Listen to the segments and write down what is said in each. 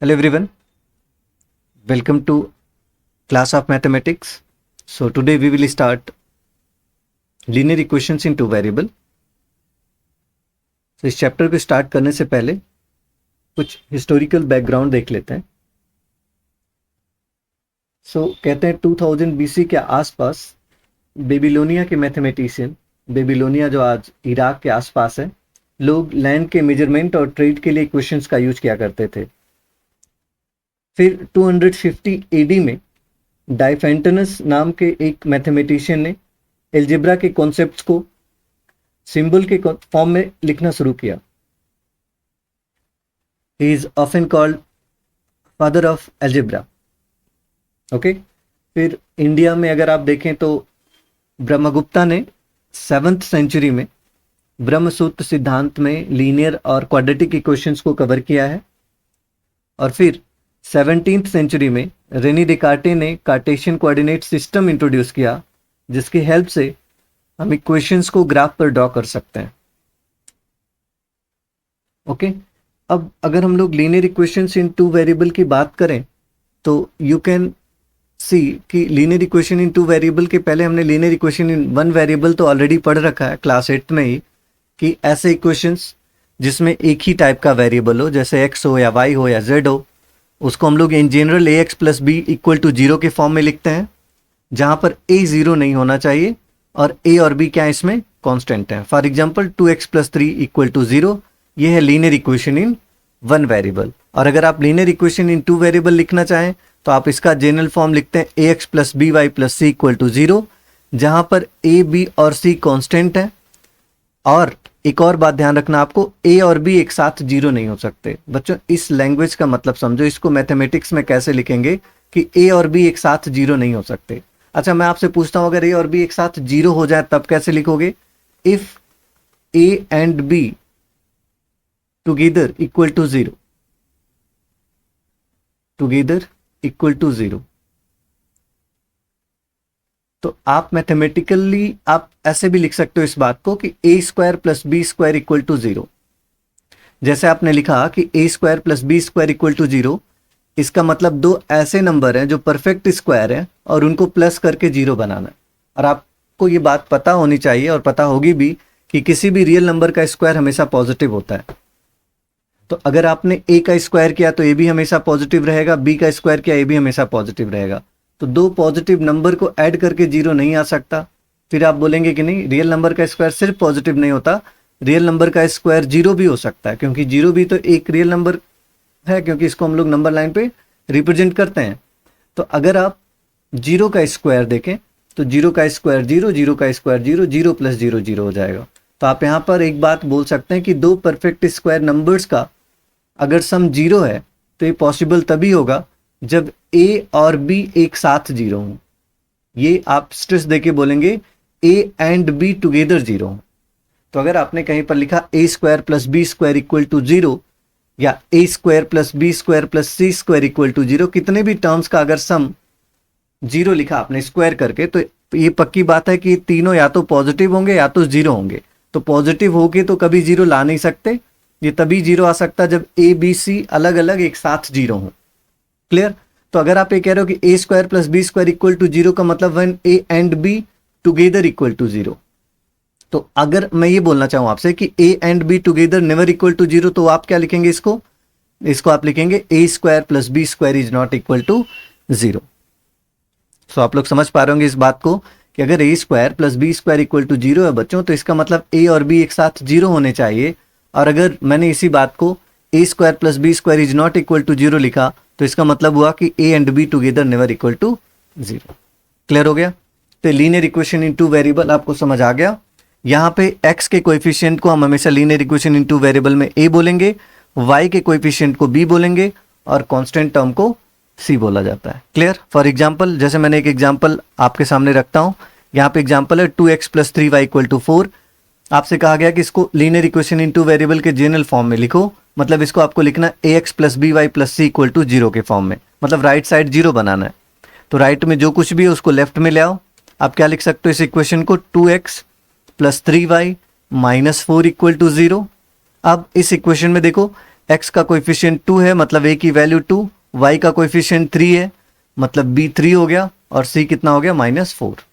Hello everyone, welcome to class of mathematics. So today we will start linear equations in two variable. So इस chapter को start करने से पहले कुछ historical background देख लेते हैं. कहते हैं 2000 BC के आसपास बेबीलोनिया के मैथमेटिशियन, बेबीलोनिया जो आज इराक के आसपास है, लोग लैंड के मेजरमेंट और ट्रेड के लिए इक्वेशंस का यूज किया करते थे. फिर 250 AD में डाइफेंटनस नाम के एक मैथमेटिशियन ने एल्जेब्रा के कॉन्सेप्ट्स को सिंबल के फॉर्म में लिखना शुरू किया. He is often called father of algebra. Okay, फिर इंडिया में अगर आप देखें तो ब्रह्मगुप्ता ने 7th सेंचुरी में ब्रह्मसूत्र सिद्धांत में लीनियर और क्वाड्रेटिक इक्वेशंस को कवर किया है. और फिर 17th सेंचुरी में रेनी डेकार्टे ने कार्टेशियन कोऑर्डिनेट सिस्टम इंट्रोड्यूस किया, जिसकी हेल्प से हम इक्वेशंस को ग्राफ पर ड्रॉ कर सकते हैं. ओके, अब अगर हम लोग लीनियर इक्वेशंस इन टू वेरिएबल की बात करें तो यू कैन सी कि linear equation in two variable के पहले हमने linear equation in one variable तो ऑलरेडी पढ़ रखा है क्लास 8 में ही, कि ऐसे इक्वेशंस जिसमें एक ही टाइप का वेरिएबल हो, जैसे एक्स हो या वाई हो या जेड हो, उसको हम लोग in general a x plus b equal to zero के फॉर्म में लिखते हैं, जहां पर ए जीरो नहीं होना चाहिए और ए और बी क्या इसमें कांस्टेंट है. For example 2x plus 3 equal to zero, ये है linear equation in one variable. और अगर आप linear equation in two variable लिखना चाहें तो आप इसका जनरल फॉर्म लिखते हैं A x plus B Y plus C equal to zero, जहां पर ए बी और सी कांस्टेंट है. और एक और बात ध्यान रखना, आपको ए और बी एक साथ जीरो नहीं हो सकते. बच्चों, इस लैंग्वेज का मतलब समझो, इसको मैथमेटिक्स में कैसे लिखेंगे कि ए और बी एक साथ जीरो नहीं हो सकते. अच्छा, मैं आपसे पूछता हूं, अगर ए और बी एक साथ जीरो हो जाए तब कैसे लिखोगे? If a and B together equal to zero, together equal to zero, तो आप मैथमेटिकली आप ऐसे भी लिख सकते हो इस बात को कि A square plus B square equal to zero. जैसे आपने लिखा कि A square plus B square equal to zero, इसका मतलब दो ऐसे नंबर हैं जो परफेक्ट स्क्वायर हैं और उनको प्लस करके जीरो बनाना है. और आपको ये बात पता होनी चाहिए और पता होगी भी कि किसी भी रियल नंबर का स्क्वायर हमेशा पॉजिटिव होता है. तो अगर आपने ए का स्क्वायर किया तो ए भी हमेशा पॉजिटिव रहेगा, बी का स्क्वायर किया ए भी हमेशा पॉजिटिव रहेगा. तो दो पॉजिटिव नंबर को ऐड करके जीरो नहीं आ सकता. फिर आप बोलेंगे कि नहीं, रियल नंबर का स्क्वायर सिर्फ पॉजिटिव नहीं होता, रियल नंबर का स्क्वायर जीरो भी हो सकता है, क्योंकि जीरो भी तो एक रियल नंबर है, क्योंकि इसको हम लोग नंबर लाइन पे रिप्रेजेंट करते हैं. तो अगर आप जीरो का स्क्वायर देखें तो जीरो का स्क्वायर जीरो, जीरो का square zero, zero plus zero zero हो जाएगा. तो आप यहाँ पर एक बात बोल सकते हैं कि दो परफेक्ट स्क्वायर नंबर्स का अगर सम जीरो है तो ये पॉसिबल तभी होगा जब ए और बी एक साथ जीरो हो. ये आप स्ट्रेस देके बोलेंगे A and B together zero हो. तो अगर आपने कहीं पर लिखा A square plus B square equal to zero या A square plus B square plus C square equal to zero, कितने भी टर्म्स का अगर सम जीरो लिखा आपने स्क्वायर करके, तो ये पक्की बात है कि तीनों या तो पॉजिटिव होंगे या तो जीरो होंगे. तो पॉजिटिव होके तो कभी जीरो ला नहीं सकते, ये तभी जीरो आ सकता जब ए बी सी अलग अलग एक साथ जीरो हो. क्लियर? तो अगर आप ये कह रहे हो कि A square plus B square equal to zero का मतलब when A and B together equal to zero, तो अगर मैं ये बोलना चाहूं आपसे कि A and B together never equal to zero, तो आप क्या लिखेंगे? इसको आप लिखेंगे A square plus B square is not equal to zero. So आप लोग समझ पा रहे होंगे इस बात को कि अगर A square plus B square equal to zero है बच्चों, तो इसका मतलब ए और बी एक साथ जीरो होने चाहिए. और अगर मैंने इसी बात को A square plus B square is not equal to zero लिखा, तो इसका मतलब हुआ कि A and B together never equal to zero. Clear हो गया? तो linear equation in two variable आपको समझ आ गया. यहाँ पे x के कोएफिशिएंट को हम हमेशा linear equation in two variable में a बोलेंगे, y के कोएफिशिएंट को b बोलेंगे और कांस्टेंट टर्म को c बोला जाता है. क्लियर? फॉर एग्जांपल, जैसे मैंने एक एग्जांपल आपके सामने रखता हूँ. यहाँ पे एग्जांपल है 2x plus 3y equal to 4. आपसे कहा गया कि इसको linear equation in two variable के जनरल फॉर्म में लिखो. मतलब इसको आपको लिखना ax plus B Y plus C equal to zero के फॉर्म में, मतलब राइट साइड जीरो बनाना है. तो राइट में जो कुछ भी है उसको लेफ्ट में ले आओ. आप क्या लिख सकते हो इस इक्वेशन को? 2x plus 3y minus 4 equal to zero. अब इस इक्वेशन में देखो, x का कोएफिशिएंट 2 है मतलब a की वैल्यू 2, y का कोएफिशिएंट 3 है मतलब b 3 हो गया और c कितना हो गया -4।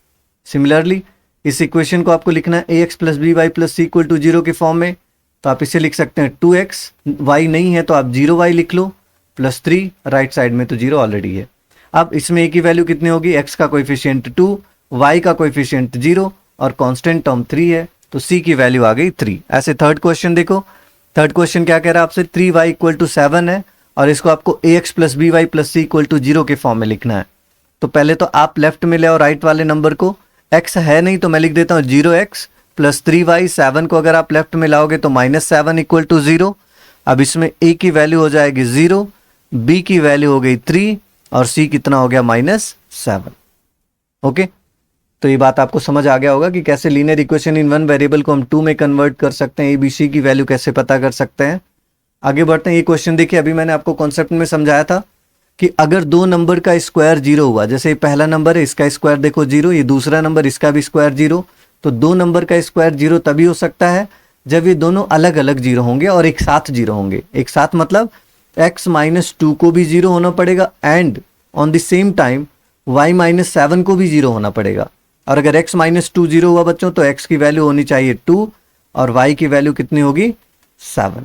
सिमिलरली इस इक्वेशन को आपको लिखना है ax plus B Y plus C equal to 0 के फॉर्म में, तो आप इसे लिख सकते हैं 2x, y नहीं है तो आप 0y लिख लो प्लस 3, राइट साइड में तो 0 ऑलरेडी है। अब इसमें a की वैल्यू कितनी होगी, x का कोएफिशिएंट 2, y का कोएफिशिएंट 0 और कांस्टेंट टर्म 3 है तो c की वैल्यू आ गई 3। ऐसे थर्ड क्वेश्चन देखो, थर्ड क्वेश्चन क्या कह रहा है आपसे, 3y इक्वल टू 7 है और इसको आपको ax plus B Y plus C equal to 0 के फॉर्म में लिखना है। तो पहले तो आप लेफ्ट में ले आओ राइट वाले नंबर को, x है नहीं तो मैं लिख देता हूँ 0x प्लस 3y, 7 को अगर आप लेफ्ट में लाओगे तो -7 इक्वल टू 0। अब इसमें a की वैल्यू हो जाएगी 0, b की वैल्यू हो गई 3 और c कितना हो गया -7। ओके, तो ये बात आपको समझ आ गया होगा कि कैसे linear equation in one variable को हम 2 में कन्वर्ट कर सकते हैं, ABC की वैल्यू कैसे पता कर सकते हैं। आगे बढ़ते हैं, ये क्वेश्चन देखिए, अभी मैंने आपको कॉन्सेप्ट में समझाया था कि अगर दो नंबर का स्क्वायर 0 हुआ, जैसे ये पहला नंबर है इसका स्क्वायर देखो 0, ये दूसरा नंबर इसका भी स्क्वायर 0, तो दो नंबर का स्क्वायर 0 तभी हो सकता है जब ये दोनों अलग अलग 0 होंगे और एक साथ 0 होंगे। एक साथ मतलब x माइनस 2 को भी 0 होना पड़ेगा and on the same time y minus 7 को भी 0 होना पड़ेगा। और अगर x माइनस 2 0 हुआ बच्चों तो x की वैल्यू होनी चाहिए 2 और y की वैल्यू कितनी होगी 7।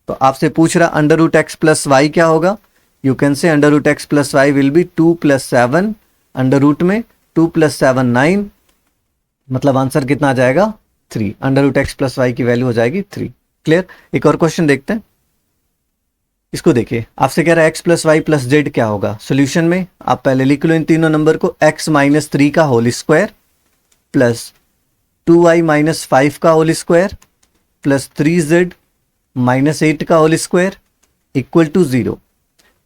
तो आपसे पूछ रहा under root x plus y क्या होगा, you can say under root x plus y will be 2 plus 7, under root में 2 प्लस 7 9, मतलब आंसर कितना आ जाएगा 3। Under root x plus y की वैल्यू हो जाएगी 3। क्लियर। एक और क्वेश्चन देखते हैं, इसको देखिए, आपसे कह रहा है x plus y plus z क्या होगा। सोल्यूशन में आप पहले लिख लो इन तीनों नंबर को, एक्स माइनस 3 का whole square plus 2y minus 5 का whole square plus 3z minus 8 का होल स्क्वायर इक्वल टू 0।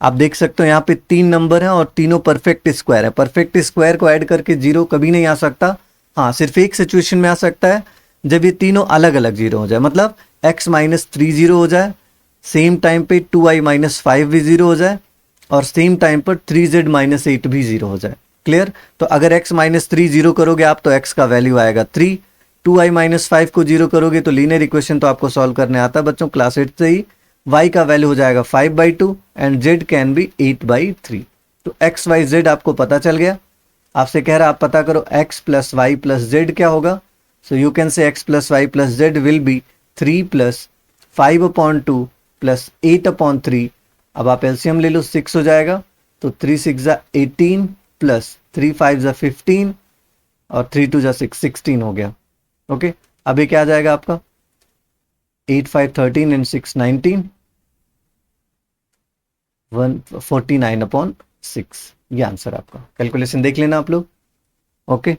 आप देख सकते हो यहाँ पे तीन नंबर हैं और तीनों परफेक्ट स्क्वायर है। परफेक्ट स्क्वायर को ऐड करके 0 कभी नहीं आ सकता, हाँ सिर्फ एक सिचुएशन में आ सकता है जब ये तीनों अलग अलग 0 हो जाए, मतलब x माइनस 3 0 हो जाए, सेम टाइम पे 2y माइनस 5 भी 0 हो जाए और सेम टाइम पर 3z माइनस 8 भी 0 हो जाए। क्लियर। तो अगर x माइनस 3 0 करोगे आप तो x का वैल्यू आएगा 3, 2y माइनस 5 को 0 करोगे तो लीनियर इक्वेशन तो आपको सॉल्व करने आता है बच्चों क्लास 8 से ही। y का वैल्यू हो जाएगा 5/2 एंड z कैन बी 8/3। तो x y z आपको पता चल गया। आपसे कह रहा आप पता करो x plus y plus z क्या होगा। So you can say x plus y plus z will be 3 plus 5/2 plus 8/3। अब आप एलसीएम ले लो, 6 हो जाएगा तो 3 6 जा 18 प्लस 3 5 जा 15 और 3 2 जा 6 16 हो गया। ओके, अभी क्या आ जाएगा आपका 8 5 13 एंड 6 19 149/6। ये आंसर आपका। कैलकुलेशन देख लेना आप लोग। ओके,